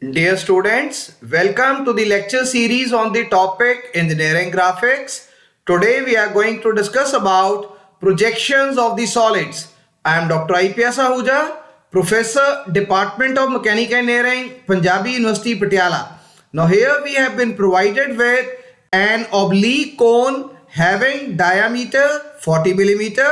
Dear students, welcome to the lecture series on the topic Engineering Graphics. Today we are going to discuss about projections of the solids. I am Dr. IPS Ahuja, Professor, Department of Mechanical Engineering, Punjabi University, Patiala. Now here we have been provided with an oblique cone having diameter 40 millimeter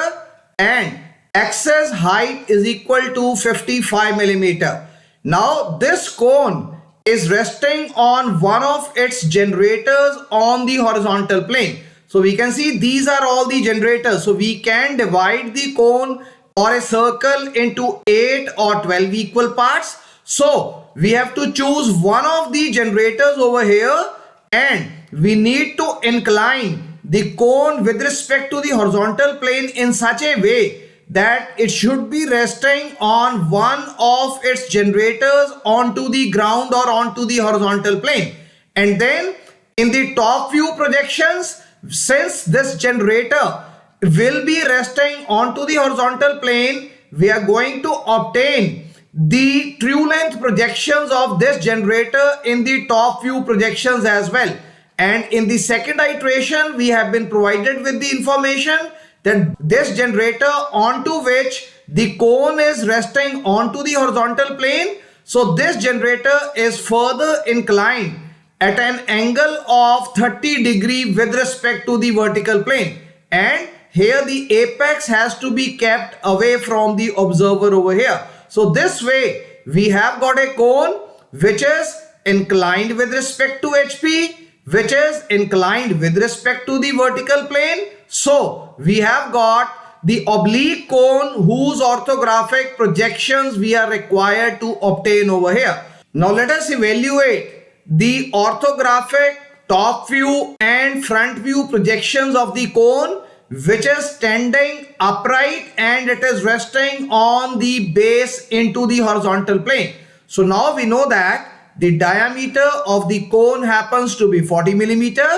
and axis height is equal to 55 millimeter. Now this cone is resting on one of its generators on the horizontal plane. So we can see these are all the generators. So we can divide the cone or a circle into 8 or 12 equal parts. So we have to choose one of the generators over here and we need to incline the cone with respect to the horizontal plane in such a way that it should be resting on one of its generators onto the ground or onto the horizontal plane. And then in the top view projections, since this generator will be resting onto the horizontal plane, we are going to obtain the true length projections of this generator in the top view projections as well. And in the second iteration, we have been provided with the information that this generator onto which the cone is resting onto the horizontal plane. So this generator is further inclined at an angle of 30 degree with respect to the vertical plane. And here the apex has to be kept away from the observer over here. So this way we have got a cone which is inclined with respect to HP, which is inclined with respect to the vertical plane. So we have got the oblique cone whose orthographic projections we are required to obtain over here. Now let us evaluate the orthographic top view and front view projections of the cone which is standing upright and it is resting on the base into the horizontal plane. So now we know that the diameter of the cone happens to be 40 millimeter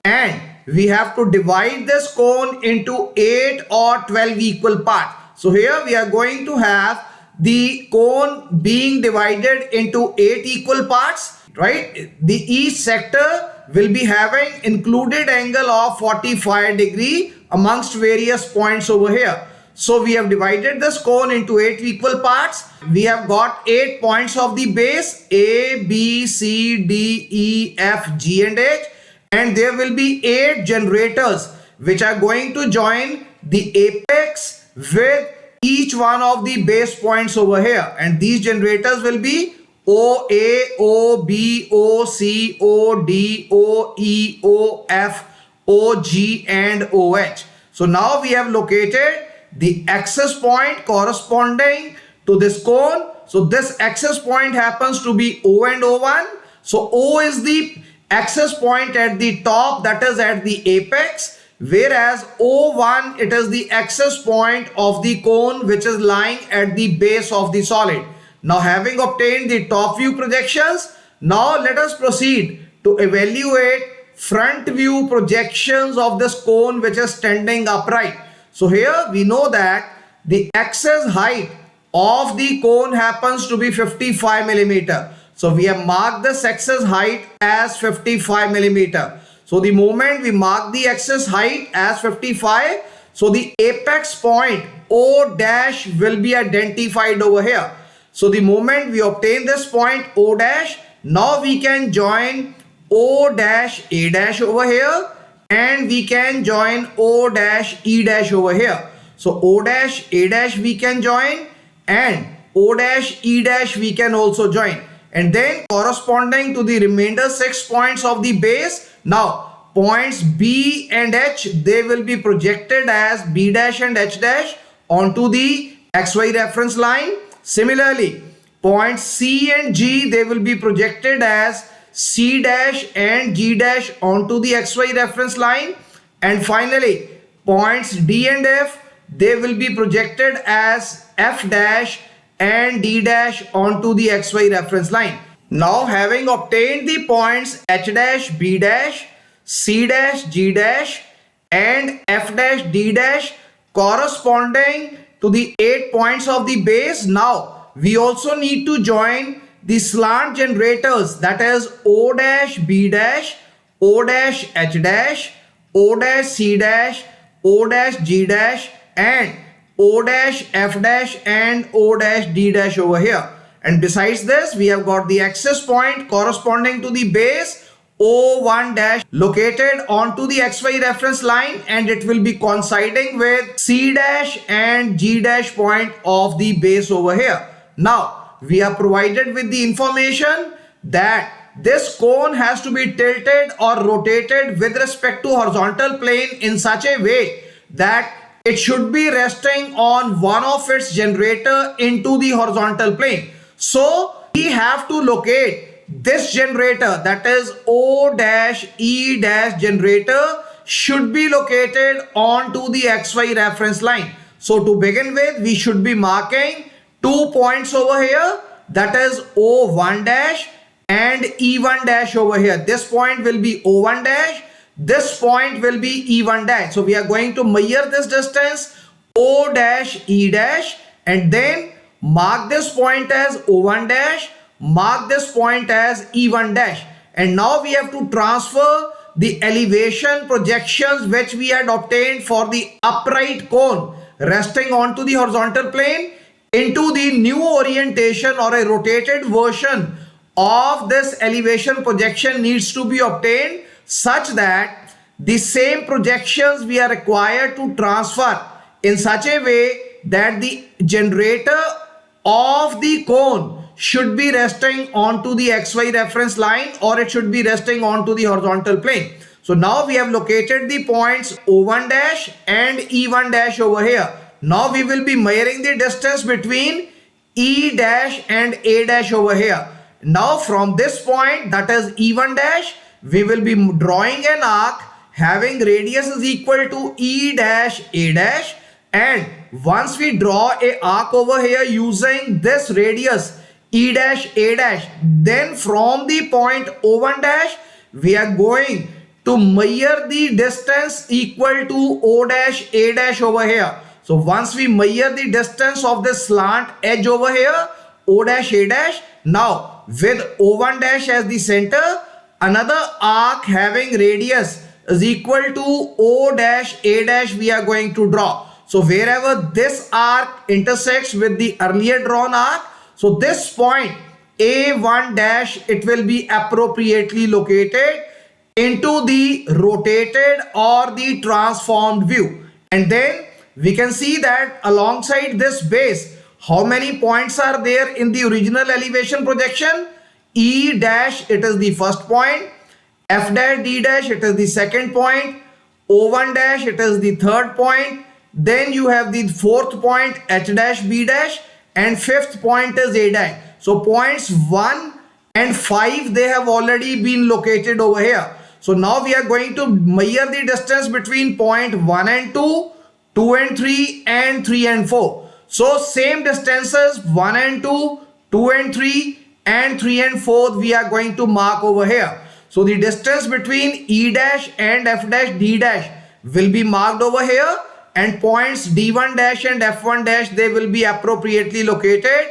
and we have to divide this cone into 8 or 12 equal parts. So here we are going to have the cone being divided into 8 equal parts, right? The each sector will be having included angle of 45 degree amongst various points over here. So we have divided this cone into 8 equal parts. We have got 8 points of the base A, B, C, D, E, F, G and H. And there will be 8 generators which are going to join the apex with each one of the base points over here. And these generators will be O, A, O, B, O, C, O, D, O, E, O, F, O, G and OH. So now we have located the axis point corresponding to this cone. So this axis point happens to be O and O1. So O is the axis point at the top, that is at the apex, whereas O1 it is the axis point of the cone which is lying at the base of the solid. Now having obtained the top view projections, now let us proceed to evaluate front view projections of this cone which is standing upright. So here we know that the axis height of the cone happens to be 55 millimeter. So we have marked this axis height as 55 millimeter. So the moment we mark the axis height as 55, so the apex point O dash will be identified over here. So the moment we obtain this point O dash, now we can join O dash A dash over here and we can join O dash E dash over here. So O dash A dash we can join and O dash E dash we can also join. And then corresponding to the remainder 6 points of the base, now points B and H, they will be projected as B dash and H dash onto the XY reference line. Similarly, points C and G, they will be projected as C dash and G dash onto the XY reference line. And finally, points D and F, they will be projected as F dash and D dash onto the XY reference line. Now having obtained the points H dash, B dash, C dash, G dash and F dash, D dash corresponding to the 8 points of the base, now we also need to join the slant generators, that is O dash B dash, O dash H dash, O dash C dash, O dash G dash, and O dash F dash and O dash D dash over here. And besides this, we have got the access point corresponding to the base O1 dash located onto the XY reference line, and it will be coinciding with C dash and G dash point of the base over here. Now, we are provided with the information that this cone has to be tilted or rotated with respect to horizontal plane in such a way that it should be resting on one of its generator into the horizontal plane. So we have to locate this generator, that is O dash E dash generator, should be located onto the XY reference line. So to begin with, we should be marking 2 points over here, that is O1 dash and E1 dash over here. This point will be O1 dash, this point will be E1 dash. So we are going to measure this distance O dash E dash, and then mark this point as O1 dash, mark this point as E1 dash. And now we have to transfer the elevation projections which we had obtained for the upright cone resting onto the horizontal plane into the new orientation or a rotated version of this elevation projection needs to be obtained such that the same projections we are required to transfer in such a way that the generator of the cone should be resting onto the XY reference line, or it should be resting onto the horizontal plane. So now we have located the points O1 dash and E1 dash over here. Now we will be measuring the distance between E dash and A dash over here. Now from this point, that is E1 dash, we will be drawing an arc having radius is equal to E dash A dash, and once we draw a arc over here using this radius E dash A dash, then from the point O1 dash we are going to measure the distance equal to O dash A dash over here. So once we measure the distance of this slant edge over here, O dash A dash, now with O1 dash as the center, another arc having radius is equal to O dash A dash we are going to draw. So wherever this arc intersects with the earlier drawn arc, so this point A1 dash, it will be appropriately located into the rotated or the transformed view. And then we can see that alongside this base, how many points are there in the original elevation projection? E dash, it is the first point. F dash D dash, it is the second point. O1 dash, it is the third point. Then you have the fourth point H dash B dash, and fifth point is A dash. So points 1 and 5, they have already been located over here. So now we are going to measure the distance between point 1 and 2, 2 and 3, and 3 and 4. So same distances 1 and 2, 2 and 3, and 3 and 4 we are going to mark over here. So the distance between E dash and F dash D dash will be marked over here, and points D1 dash and F1 dash, they will be appropriately located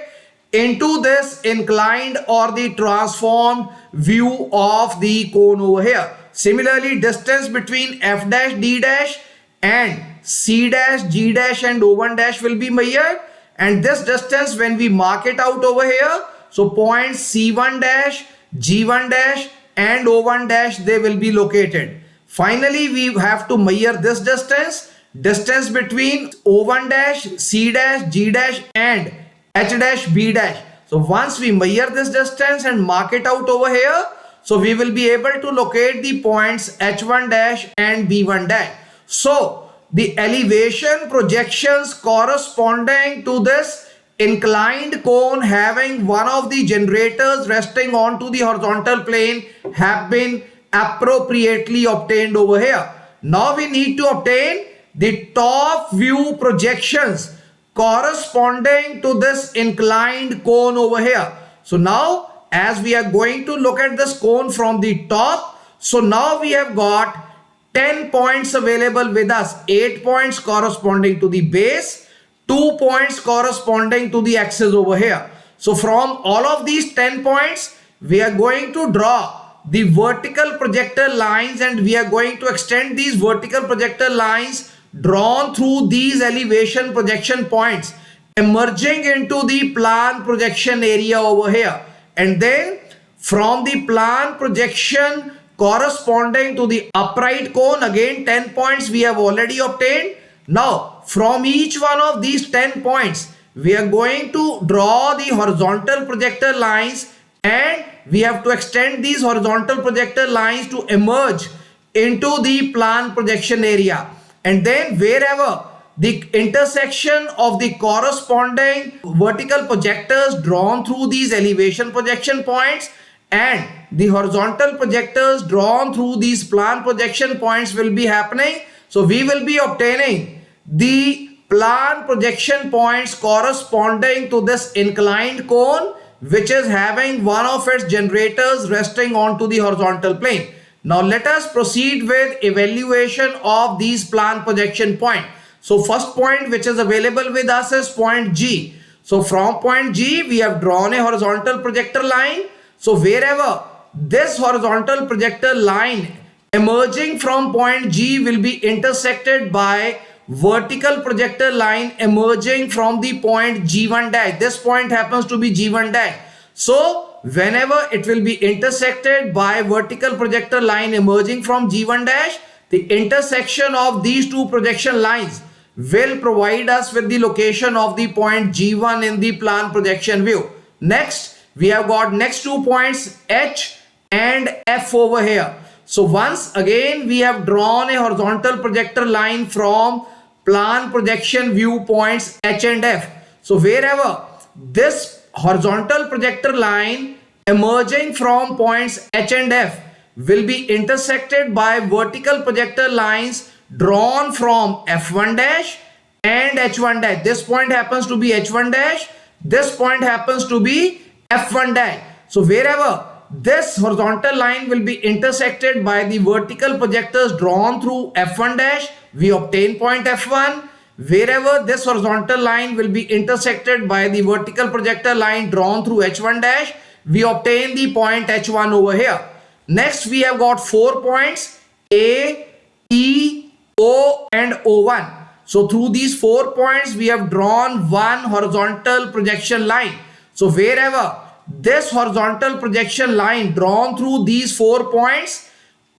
into this inclined or the transformed view of the cone over here. Similarly, distance between F dash D dash and C dash G dash and O1 dash will be measured, and this distance when we mark it out over here, so points C1 dash, G1 dash and O1 dash, they will be located. Finally, we have to measure this distance between O1 dash, C dash, G dash and H dash B dash. So once we measure this distance and mark it out over here, so we will be able to locate the points H1 dash and B1 dash. So the elevation projections corresponding to this inclined cone having one of the generators resting onto the horizontal plane have been appropriately obtained over here. Now we need to obtain the top view projections corresponding to this inclined cone over here. So now as we are going to look at this cone from the top, so now we have got 10 points available with us, 8 points corresponding to the base, 2 points corresponding to the axis over here. So from all of these 10 points, we are going to draw the vertical projector lines, and we are going to extend these vertical projector lines drawn through these elevation projection points, emerging into the plan projection area over here. And then from the plan projection corresponding to the upright cone, again 10 points we have already obtained. Now from each one of these 10 points, we are going to draw the horizontal projector lines, and we have to extend these horizontal projector lines to emerge into the plan projection area. And then wherever the intersection of the corresponding vertical projectors drawn through these elevation projection points and the horizontal projectors drawn through these plan projection points will be happening, so we will be obtaining the plan projection points corresponding to this inclined cone, which is having one of its generators resting onto the horizontal plane. Now let us proceed with evaluation of these plan projection point. So first point which is available with us is point G. So from point G, we have drawn a horizontal projector line. So wherever this horizontal projector line emerging from point G will be intersected by vertical projector line emerging from the point G1 dash. This point happens to be G1 dash. So whenever it will be intersected by vertical projector line emerging from G1 dash, the intersection of these two projection lines will provide us with the location of the point G1 in the plan projection view. Next, we have got next 2 points H and F over here. So once again we have drawn a horizontal projector line from plan projection view points H and F. So wherever this horizontal projector line emerging from points H and F will be intersected by vertical projector lines drawn from F1 dash and H1 dash. This point happens to be H1 dash. This point happens to be F1 dash. So wherever this horizontal line will be intersected by the vertical projectors drawn through F1 dash, we obtain point F1. Wherever this horizontal line will be intersected by the vertical projector line drawn through H1 dash, we obtain the point H1 over here. Next, we have got 4 points A, E, O and O1. So through these 4 points, we have drawn one horizontal projection line. So wherever this horizontal projection line drawn through these 4 points,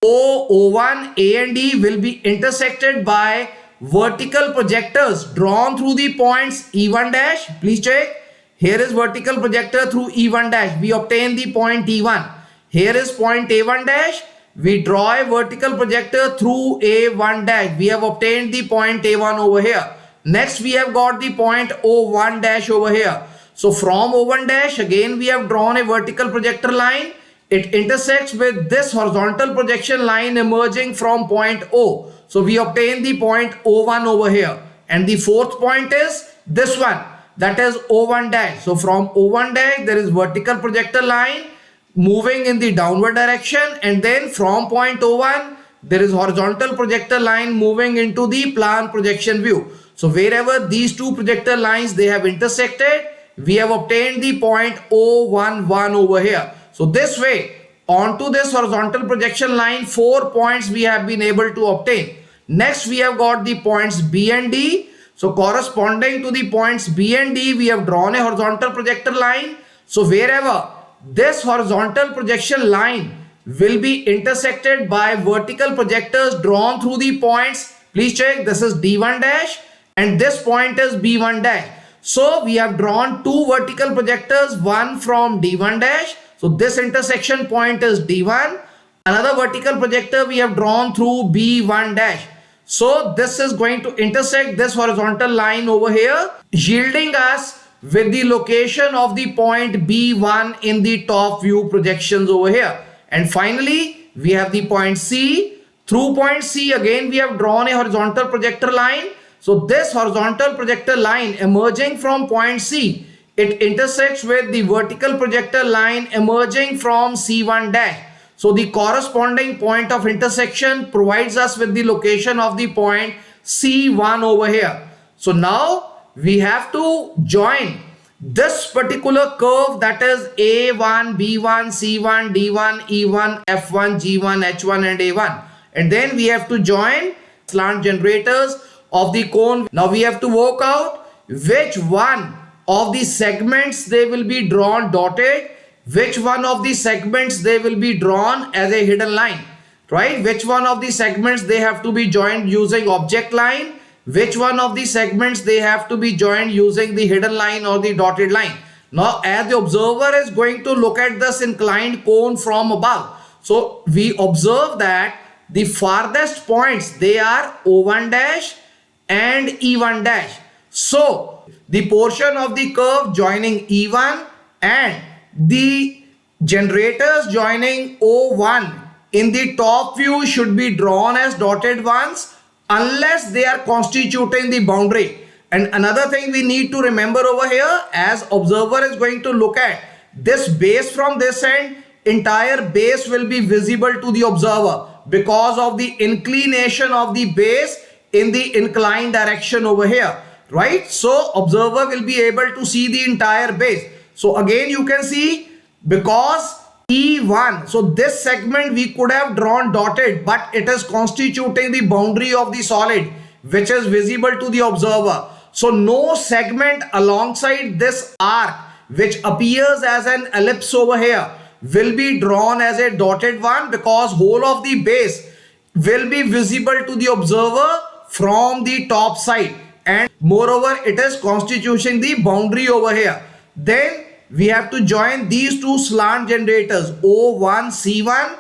O, O1, A and E will be intersected by vertical projectors drawn through the points E1 dash. Please check. Here is vertical projector through E1 dash. We obtain the point E1. Here is point A1 dash. We draw a vertical projector through A1 dash. We have obtained the point A1 over here. Next, we have got the point O1 dash over here. So from O1 dash, again we have drawn a vertical projector line. It intersects with this horizontal projection line emerging from point O. So we obtain the point O1 over here. And the fourth point is this one, that is O1 dash. So from O1 dash, there is vertical projector line moving in the downward direction, and then from point O1, there is horizontal projector line moving into the plan projection view. So wherever these two projector lines they have intersected, we have obtained the point O11 over here. So this way, onto this horizontal projection line, 4 points we have been able to obtain. Next, we have got the points B and D. So corresponding to the points B and D, we have drawn a horizontal projector line. So wherever this horizontal projection line will be intersected by vertical projectors drawn through the points, please check, this is D1 dash and this point is B1 dash. So we have drawn 2 vertical projectors, one from D1 dash. So this intersection point is D1. Another vertical projector we have drawn through B1 dash. So this is going to intersect this horizontal line over here, yielding us with the location of the point B1 in the top view projections over here. And finally, we have the point C. Through point C, again we have drawn a horizontal projector line. So this horizontal projector line emerging from point C, it intersects with the vertical projector line emerging from C1 dash. So the corresponding point of intersection provides us with the location of the point C1 over here. So now we have to join this particular curve, that is A1, B1, C1, D1, E1, F1, G1, H1 and A1, and then we have to join slant generators of the cone. Now we have to work out which one of the segments they will be drawn dotted, which one of the segments they will be drawn as a hidden line, right? Which one of the segments they have to be joined using object line, which one of the segments they have to be joined using the hidden line or the dotted line. Now as the observer is going to look at this inclined cone from above, so we observe that the farthest points, they are O1 dash and E1 dash. So the portion of the curve joining E1 and the generators joining O1 in the top view should be drawn as dotted ones unless they are constituting the boundary. And another thing we need to remember over here, as observer is going to look at this base from this end, entire base will be visible to the observer because of the inclination of the base in the inclined direction over here, right? So observer will be able to see the entire base. So again you can see, because E1, so this segment we could have drawn dotted, but it is constituting the boundary of the solid which is visible to the observer. So no segment alongside this arc which appears as an ellipse over here will be drawn as a dotted one, because whole of the base will be visible to the observer from the top side, and moreover it is constituting the boundary over here. Then we have to join these two slant generators O1 C1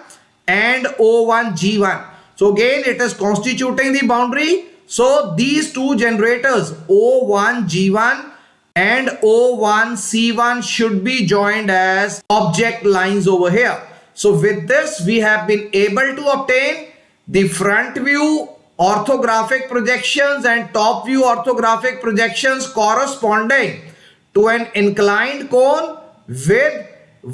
and O1 G1. So again it is constituting the boundary. So these two generators O1 G1 and O1 C1 should be joined as object lines over here. So with this we have been able to obtain the front view orthographic projections and top view orthographic projections corresponding to an inclined cone with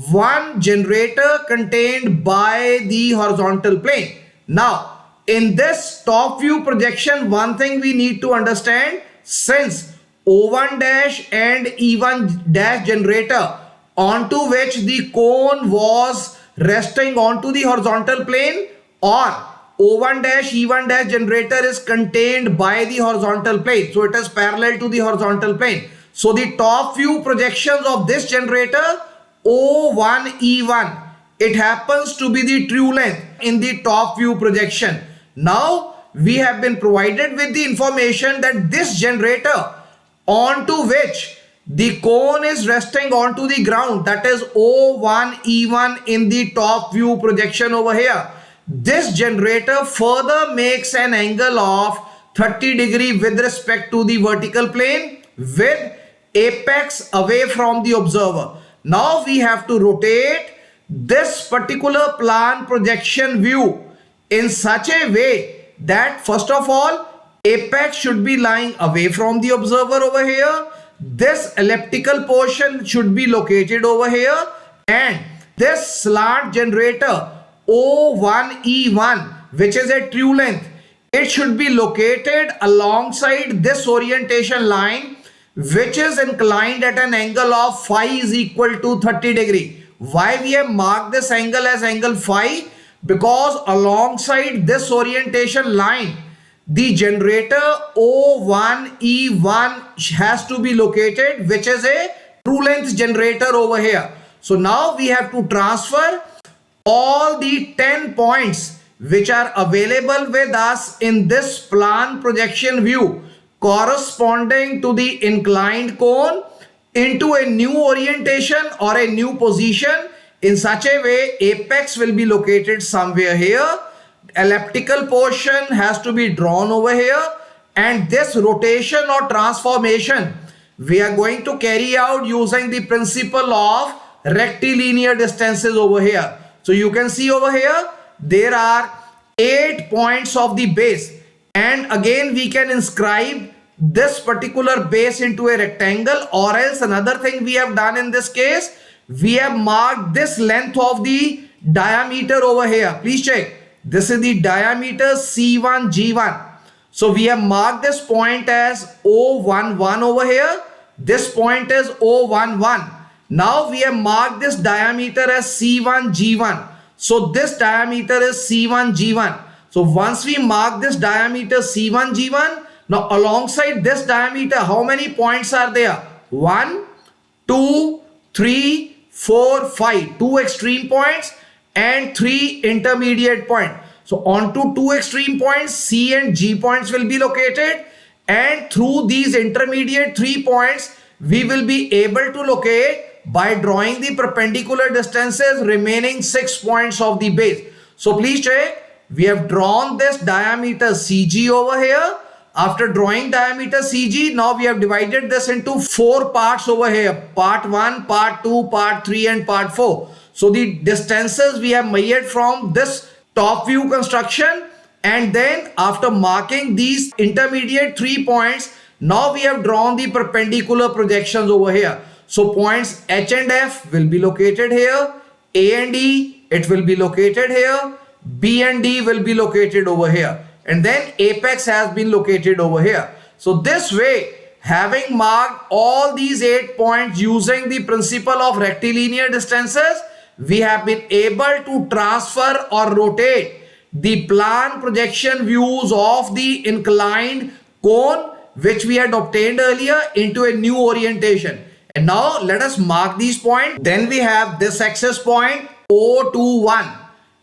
one generator contained by the horizontal plane. Now in this top view projection, one thing we need to understand, since O1 dash and E1 dash generator onto which the cone was resting onto the horizontal plane, or O1 dash E1 dash generator is contained by the horizontal plane, so it is parallel to the horizontal plane. So the top view projections of this generator O1 E1, it happens to be the true length in the top view projection. Now we have been provided with the information that this generator onto which the cone is resting onto the ground, that is O1 E1 in the top view projection over here, this generator further makes an angle of 30 degree with respect to the vertical plane with apex away from the observer. Now we have to rotate this particular plan projection view in such a way that first of all apex should be lying away from the observer over here, this elliptical portion should be located over here, and this slant generator O1 E1, which is a true length, it should be located alongside this orientation line which is inclined at an angle of phi is equal to 30 degree. Why we have marked this angle as angle phi? Because alongside this orientation line, the generator O1 E1 has to be located, which is a true length generator over here. So now we have to transfer all the 10 points which are available with us in this plan projection view corresponding to the inclined cone into a new orientation or a new position in such a way apex will be located somewhere here, elliptical portion has to be drawn over here, and this rotation or transformation we are going to carry out using the principle of rectilinear distances over here. So you can see over here there are 8 points of the base, and again we can inscribe this particular base into a rectangle, or else another thing we have done in this case, we have marked this length of the diameter over here. Please check, this is the diameter C1 G1. So we have marked this point as O11 over here, This point is O11. Now we have marked this diameter as C1G1. So this diameter is C1G1. So once we mark this diameter C1G1, now alongside this diameter, how many points are there? 1, 2, 3, 4, 5. 2 extreme points and 3 intermediate points. So onto 2 extreme points, C and G points will be located, and through these intermediate 3 points, we will be able to locate by drawing the perpendicular distances remaining 6 points of the base. So please check, we have drawn this diameter CG over here. After drawing diameter CG, now we have divided this into 4 parts over here. Part 1, part 2, part 3 and part 4. So the distances we have measured from this top view construction, and then after marking these intermediate 3 points, now we have drawn the perpendicular projections over here. So points H and F will be located here, A and E, it will be located here, B and D will be located over here, and then apex has been located over here. So this way, having marked all these 8 points using the principle of rectilinear distances, we have been able to transfer or rotate the plan projection views of the inclined cone which we had obtained earlier into a new orientation. And now let us mark these points. Then we have this axis point O21,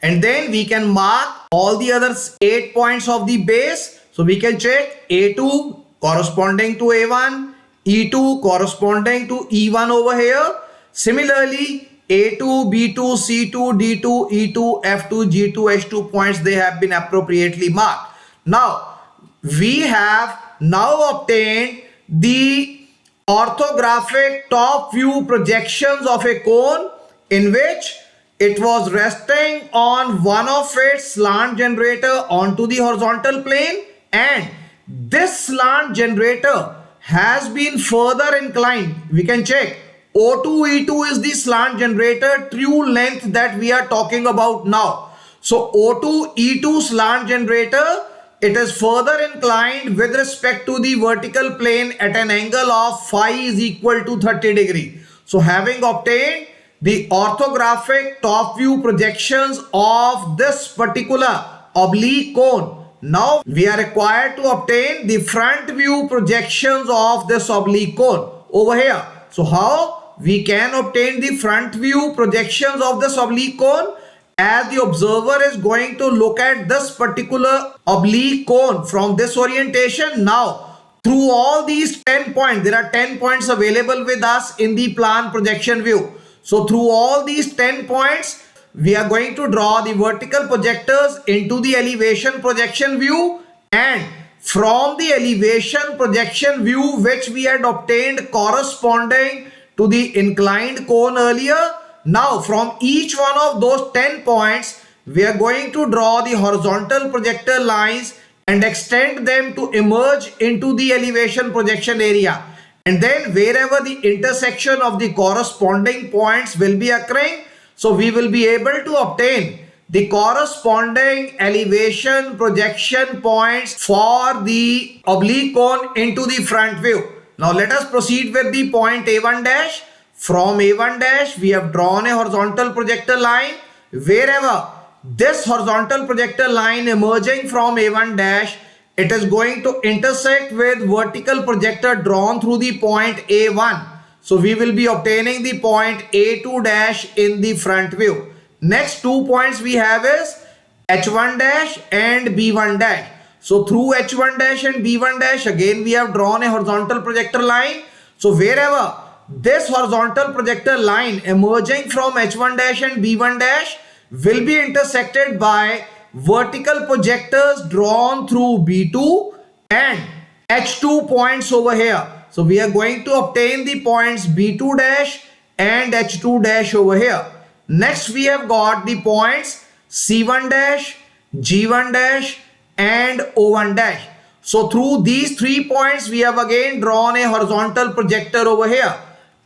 and then we can mark all the other 8 points of the base. So we can check A2 corresponding to A1, E2 corresponding to E1 over here. Similarly, A2, B2, C2, D2, E2, F2, G2, H2 points, they have been appropriately marked. Now, we have now obtained the orthographic top view projections of a cone in which it was resting on one of its slant generator onto the horizontal plane, and this slant generator has been further inclined. We can check O2 E2 is the slant generator true length that we are talking about now. So O2 E2 slant generator, it is further inclined with respect to the vertical plane at an angle of phi is equal to 30 degree. So having obtained the orthographic top view projections of this particular oblique cone, now we are required to obtain the front view projections of this oblique cone over here. So how we can obtain the front view projections of this oblique cone? As the observer is going to look at this particular oblique cone from this orientation, now through all these 10 points, there are 10 points available with us in the plan projection view. So through all these 10 points, we are going to draw the vertical projectors into the elevation projection view, and from the elevation projection view which we had obtained corresponding to the inclined cone earlier, now from each one of those 10 points, we are going to draw the horizontal projector lines and extend them to emerge into the elevation projection area. And then wherever the intersection of the corresponding points will be occurring, so we will be able to obtain the corresponding elevation projection points for the oblique cone into the front view. Now let us proceed with the point A1 dash. From A1 dash, we have drawn a horizontal projector line. Wherever this horizontal projector line emerging from A1 dash, it is going to intersect with vertical projector drawn through the point A1. So we will be obtaining the point A2 dash in the front view. Next 2 points we have is H1 dash and B1 dash. So through H1 dash and B1 dash, again we have drawn a horizontal projector line. So wherever this horizontal projector line emerging from H1 dash and B1 dash will be intersected by vertical projectors drawn through B2 and H2 points over here. So we are going to obtain the points B2 dash and H2 dash over here. Next we have got the points C1 dash, G1 dash and O1 dash. So through these 3 points we have again drawn a horizontal projector over here,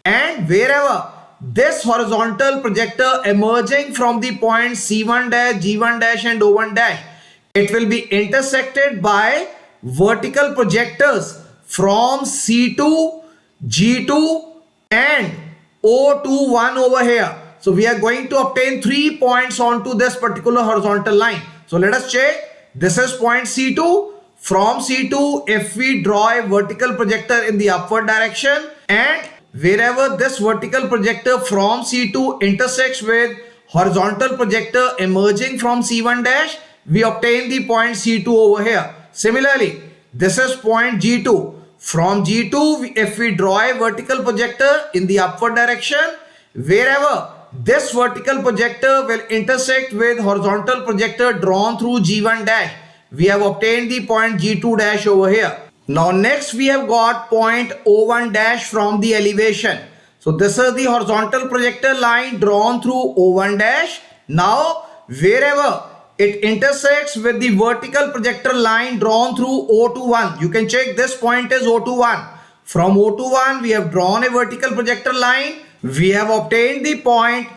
and wherever this horizontal projector emerging from the points C1 dash, G1 dash and O1 dash, it will be intersected by vertical projectors from C2, G2 and O21 over here. So we are going to obtain 3 points onto this particular horizontal line. So let us check. This is point C2. From C2, if we draw a vertical projector in the upward direction, and wherever this vertical projector from C2 intersects with horizontal projector emerging from C1 dash, we obtain the point C2 over here. Similarly, this is point G2. From G2, if we draw a vertical projector in the upward direction, wherever this vertical projector will intersect with horizontal projector drawn through G1 dash, we have obtained the point G2 dash over here. Now next we have got point O1 dash from the elevation. So this is the horizontal projector line drawn through O1 dash. Now wherever it intersects with the vertical projector line drawn through O21, you can check this point is O21. From O21 we have drawn a vertical projector line. We have obtained the point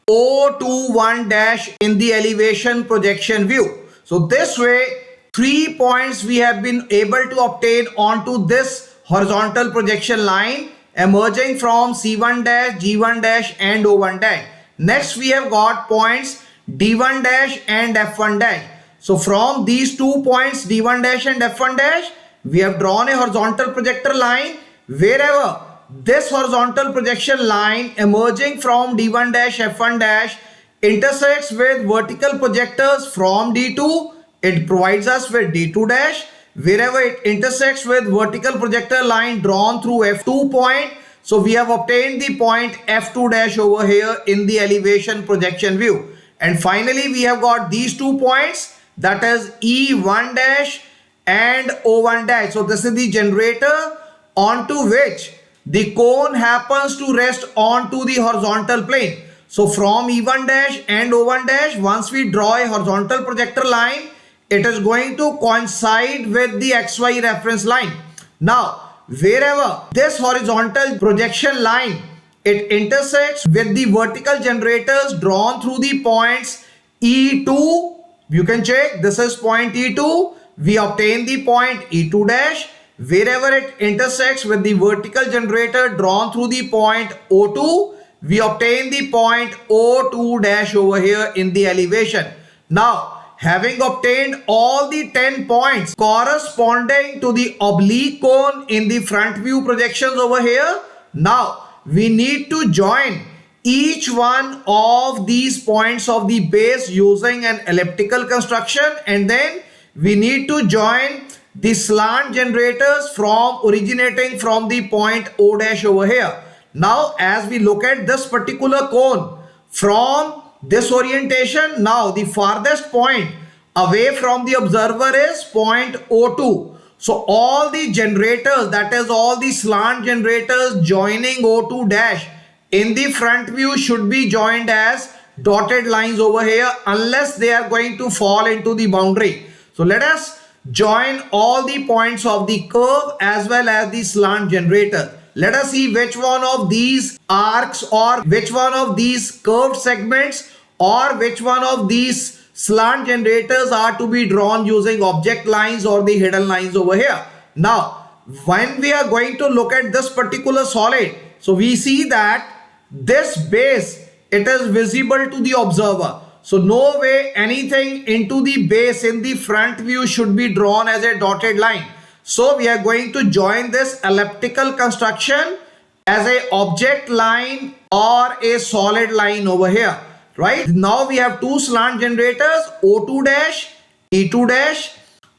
O21 dash in the elevation projection view. So this way 3 points we have been able to obtain onto this horizontal projection line emerging from C1 dash, G1 dash and O1 dash. Next we have got points D1 dash and F1 dash. So from these 2 points D1 dash and F1 dash, we have drawn a horizontal projector line. Wherever this horizontal projection line emerging from D1 dash, F1 dash intersects with vertical projectors from D2, it provides us with D2 dash. Wherever it intersects with vertical projector line drawn through F2 point, so we have obtained the point F2 dash over here in the elevation projection view. And finally we have got these 2 points, that is E1 dash and O1 dash. So this is the generator onto which the cone happens to rest onto the horizontal plane. So from E1 dash and O1 dash, once we draw a horizontal projector line, it is going to coincide with the XY reference line. Now, wherever this horizontal projection line, it intersects with the vertical generators drawn through the points E2, you can check, this is point E2, we obtain the point E2 dash. Wherever it intersects with the vertical generator drawn through the point O2, we obtain the point O2 dash over here in the elevation. Now, having obtained all the 10 points corresponding to the oblique cone in the front view projections over here, now we need to join each one of these points of the base using an elliptical construction, and then we need to join the slant generators from originating from the point O dash over here. Now as we look at this particular cone from this orientation, now the farthest point away from the observer is point O2. So all the generators, that is all the slant generators joining O2 dash in the front view should be joined as dotted lines over here unless they are going to fall into the boundary. So let us join all the points of the curve as well as the slant generator. Let us see which one of these arcs or which one of these curved segments or which one of these slant generators are to be drawn using object lines or the hidden lines over here. Now, when we are going to look at this particular solid, so we see that this base, it is visible to the observer. So no way anything into the base in the front view should be drawn as a dotted line. So we are going to join this elliptical construction as a object line or a solid line over here. Right now we have 2 slant generators, O2 dash, E2 dash,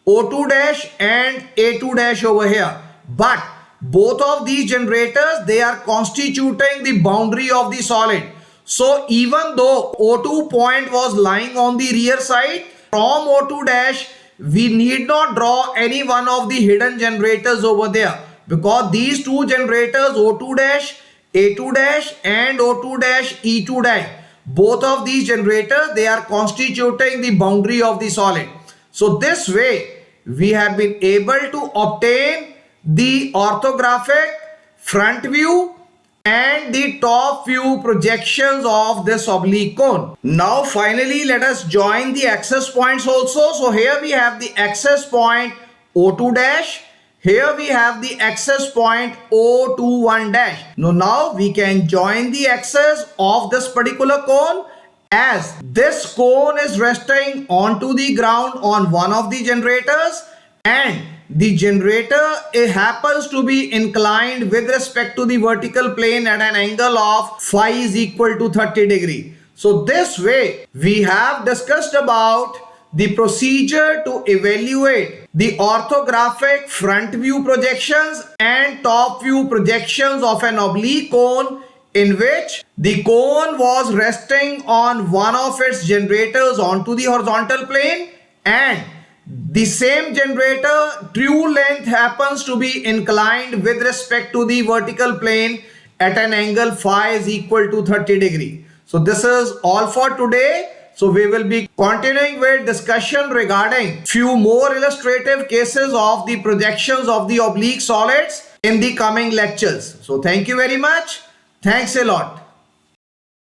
O2 dash and A2 dash over here. But both of these generators, they are constituting the boundary of the solid. So even though O2 point was lying on the rear side, from O2 dash, we need not draw any one of the hidden generators over there, because these 2 generators, O2 dash, A2 dash and O2 dash, E2 dash, both of these generators, they are constituting the boundary of the solid. So this way we have been able to obtain the orthographic front view and the top view projections of this oblique cone. Now finally let us join the access points also. So here we have the access point O2 dash Here we have the axis point O21 dash. Now we can join the axis of this particular cone, as this cone is resting onto the ground on one of the generators, and the generator, it happens to be inclined with respect to the vertical plane at an angle of phi is equal to 30 degree. So this way we have discussed about the procedure to evaluate the orthographic front view projections and top view projections of an oblique cone, in which the cone was resting on one of its generators onto the horizontal plane, and the same generator true length happens to be inclined with respect to the vertical plane at an angle phi is equal to 30 degree. So this is all for today. So we will be continuing with discussion regarding few more illustrative cases of the projections of the oblique solids in the coming lectures. So thank you very much. Thanks a lot.